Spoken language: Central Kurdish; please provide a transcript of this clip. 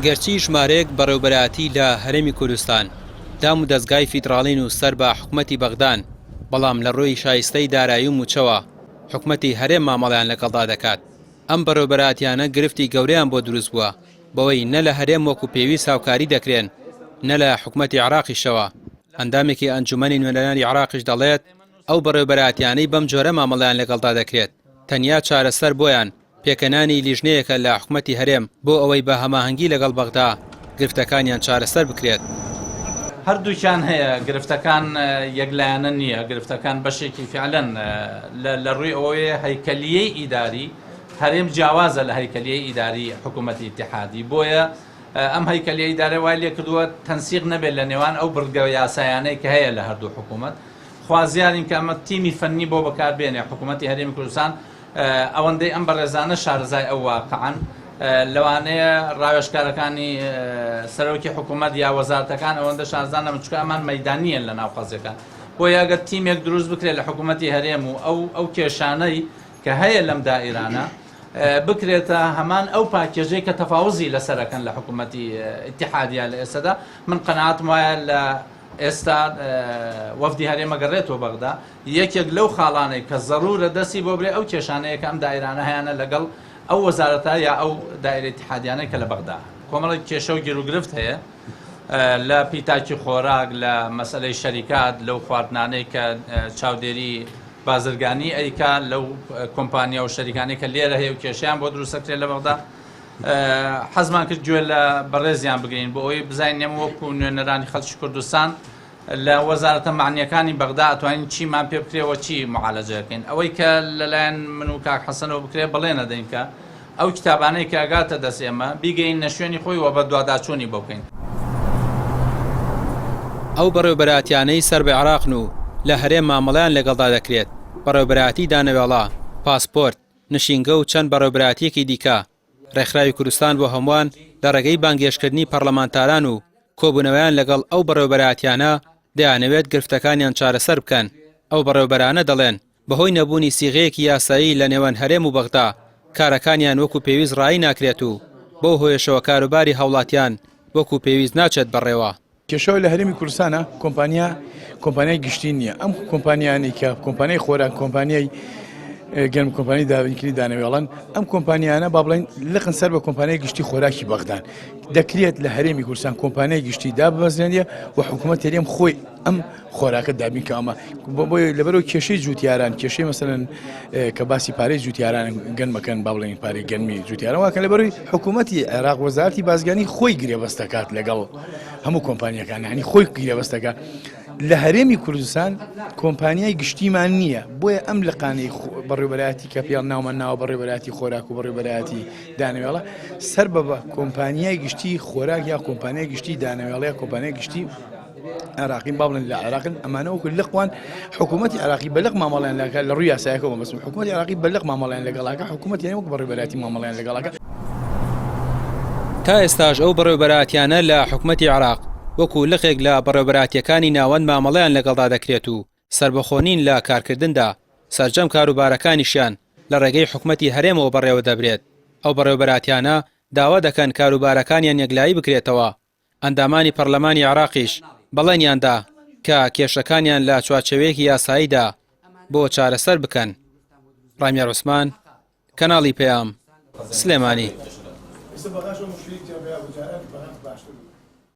گەرچی ژمارەیەک بەڕێوەبەرایەتی لە هەرێمی کوردستان دام و دەستگای فیدراڵین و سەر بە حکوومەتی بەغدان، بەڵام لە ڕۆی شایستەی دارایی و موچەوە حکوومەتی هەرێم مامەڵیان لەگەڵدا دەکات. ئەم بەڕێوەبەرایەتیانە گرفتی گەورەیان بۆ دروست بووە بەوەی نە لە هەرێم وەکو پێویست هاوکاری دەکرێن، نە لە حکوومەتی عێراقیشەوە. ئەندامێکی ئەنجومەنی نوێنەرانی عێراقیش دەڵێت ئەو بەڕێوەبەرایەتیانەی بەم جۆرە مامەڵیان لەگەڵدا دەکرێت تەنیا چارەسەر بۆیان پێکەنانی لیژنەیەکە لە حکوومەتی هەرێم بۆ ئەوەی بە هەماهەنگی لەگەڵ بەغدا گرفتەکانیان چارەسەر بکرێت. هەردووکیان هەیە، گرفتەکان یەکلایەنە نییە، گرفتەکان بەشێکی فعلەن لە ڕووی ئەوەیە هەیکەلیەی ئیداری هەرێم جیاوازە لە هەیکەلیەی ئیداری حکوومەتی ئیتیحادی، بۆیە ئەم هەیکەلیە ئیدارە وای لێ کردووە تەنسیق نەبێت لە نێوان ئەو بڕگە یاسایانەی کە هەیە لە هەردوو حکوومەت. خوازیارین کە ئەمە تیمی فەنی بۆ بەکاربێنێ حکوومەتی هەرێمی کوردستان ئەوەندەی ئەم بەڕێزانە شارەزای ئەو واقعەن لەوانەیە ڕاوێژکارەکانی سەرۆکی حکوومەت یا وەزارەتەکان ئەوەندە شارزانە چونکە ئەمان مەیدانیەن لە ناو قەزەکان، بۆیە ئەگەر تیمێک دروست بکرێت لە حکوومەتی هەرێم و ئەو کێشانەی کە هەیە لەم دائیرانە بکرێتە هەمان ئەو پاکێژەی کە تەفاوزی لەسەرەکەن لە حکوومەتی ئیتیحادیە لە ئێستادا، من قەناعەتم وایە لە ئێستا وەفدی هەرێمە گەڕێتەوە بەغدا، یەکێک لەو خاڵانەی کە زەڕورە دەستی بۆ برێ ئەو کێشانەیە کە ئەم دائیرانە هەیەنە لەگەڵ ئەو وەزارەتە یا ئەو دائیرە ئیتیحادیانەی کە لە بەغدا کۆمەڵێک کێشە و گیرروگرفت هەیە لە پیتاکی خۆراک، لە مەسەلەی شەریکات، لەو خواردنانەی کە چاودێری بازرگانی ئەیکا لەو کۆمپانیا و شەریکانی کە لێرە هەیە و کێشیان بۆ دروستەکرێت لە بەغدا. حەزمان کرد گوێ لە بەڕێزیان بگرین بۆ ئەوەی بزانین وەکو نوێنەرانی خەڵکی کوردستان لە وەزارەتە معنیەکانی بەغدا ئەتوانین چیمان پێ بکرێەوە چی معالەجەکەین. ئەوەی کە لەلایەن من و کاک حەسەنەوە بکرێ بڵێ نەدەین کە ئەو کتابانەی کە ئەگاتە دەست ئێمە بیگەین نە شوێنی خۆی و بە دوواداچوونی بۆ بکەین. ئەو بەڕێوەبەرایەتیانەی سەر بە عێراقن و لە هەرێم مامەڵەیان لەگەڵدا دەکرێت، بەڕێوەبەرایەتی دانەوێڵا، پاسپۆرت، نشینگە و چەند بەڕێوەبەرایەتیەکی دیکە، ڕێکخراوی کوردستان بۆ هەمووان لە ڕێگەی بانگێشکردنی پەرلەمانتاران و کۆبوونەوەیان لەگەڵ ئەو بەڕێوەبەرایەتیانە دەیانەوێت گرفتەکانیان چارەسەر بکەن. ئەو بەڕێوەبەرانە دەڵێن بەهۆی نەبوونی سیغەیەکی یاسایی لە نێوان هەرێم و بەغدا کارەکانیان وەکو پێویست ڕایی ناکرێت و بۆ هۆیشەوە کاروباری هاوڵاتیان وەکو پێویست ناچێت بەڕێوە. کێشەوە لە هەرێمی کوردستانە کۆمپانیای گشتی نییە. ئەم کۆمپانیانی کە کۆمپانیای خۆراک، کۆمپانیای گەرم، کۆمپانی داوینکردنی دانەوێڵان، ئەم کۆمپانیانە با بڵێن لقن سەر بە کۆمپانیای گشتی خۆراکی بەغدان دەکرێت لە هەرێمی کوردستان کۆمپانیای گشتی داببەزێنێ و حکوومەت هەرێم خۆی ئەم خۆراکە دابین کە ئەمە بۆی لەبەرەوە کێشەی جوتیاران، کێشەی مەسەلەن کە باسی پارەی جوتیاران گەنمەکەن با بڵێن پارەی گەنمی جوتیاران واکە لەبەرەوەی حکوومەتی عێراق وەزارەتی بازرگانی خۆی گرێبەست دەکات لەگەڵ هەموو کۆمپانیەکان، یعنی خۆی گرێبەست دەکات. لە هەرێمی کوردستان کۆمپانیای گشتیمان نییە، بۆیە ئەم لقانەی بەڕێوەبەرایەتی کە پێڵ ناومە ناوە بەڕێوەبەرایەتی خۆراک و بەڕێوەبەرایەتی دانەوێڵە سەر بە کۆمپانیای گشتی خۆراک یا کۆمپانیای گشتی دانەوێڵە یا کۆمپانیای گشتی عراقی با بڵێن لە عێراقن، ئەمانە وەکو لقوان حکوومەتی عێراقی بەلق مامەڵیان لەکە لە ڕووی یاسایەکەوە بەسم حکوومەتی عێراقی بەلق مامەڵیان لەگەڵاکە، حکوومەت یانی وەک بەڕێوەبەرایەتی مامەڵیان لەگەڵاکە. تا ئێستاش ئەو بەڕێوەبەرایەتیانە لە حکوومەتی عێراق وەکو لقێک لە بەڕێوەبەرایەتیەکانی ناوەند مامەڵەیان لەگەڵدا دەکرێت و سربەخۆنین لە کارکردندا سەرجەم کاروبارەکانیشیان لە ڕێگەی حکوومەتی هەرێمەوە بەڕێوە دەبرێت. ئەو بەڕێوەبەرایەتیانە داوا دەکەن کاروبارەکانیان یەکلایی بکرێتەوە. ئەندامانی پەرلەمانی عێراقیش بەڵێنیاندا کە کێشەکانیان لە چوارچێوەیەکی یاساییدا بۆ چارەسەر بکەن. ڕامیا عوسمان، کەناڵی پەیام، سلێمانی.